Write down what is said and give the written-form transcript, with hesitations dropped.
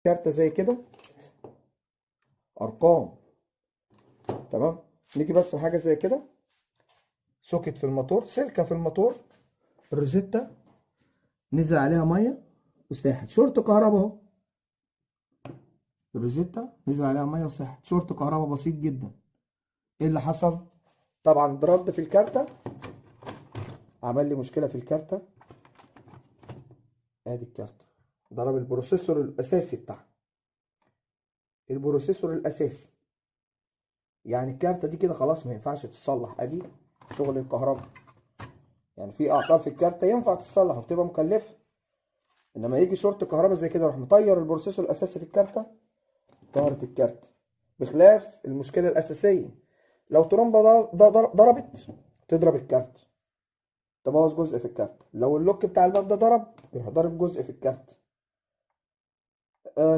كارتة زي كده ارقام. تمام. نيجي بس لحاجة زي كده، سوكت في الموتور، سلكة في الموتور، الروزيتا نزل عليها مية وساحت، شورت كهرباء اهو. الروزيتا نزل عليها مية وساحت، شورت كهرباء بسيط جدا. ايه اللي حصل؟ طبعا ضرب في الكارتة، عمل لي مشكلة في الكارتة. ادي الكارتة، ضرب البروسيسور الاساسي بتاعها، البروسيسور الاساسي. يعني الكارتة دي كده خلاص ما ينفعش تتصلح. ادي شغل الكهرباء. يعني في اعطال في الكارتة ينفع تتصلح وبتبقى مكلفة، انما يجي شورت كهرباء زي كده يروح مطير البروسيسور الاساسي في الكارتة، طارت الكارت. بخلاف المشكلة الاساسية، لو ترومبة ضربت تضرب الكارت، تبوظ جزء في الكارت. لو اللوك بتاع الباب ده ضرب يروح ضارب جزء في الكارت.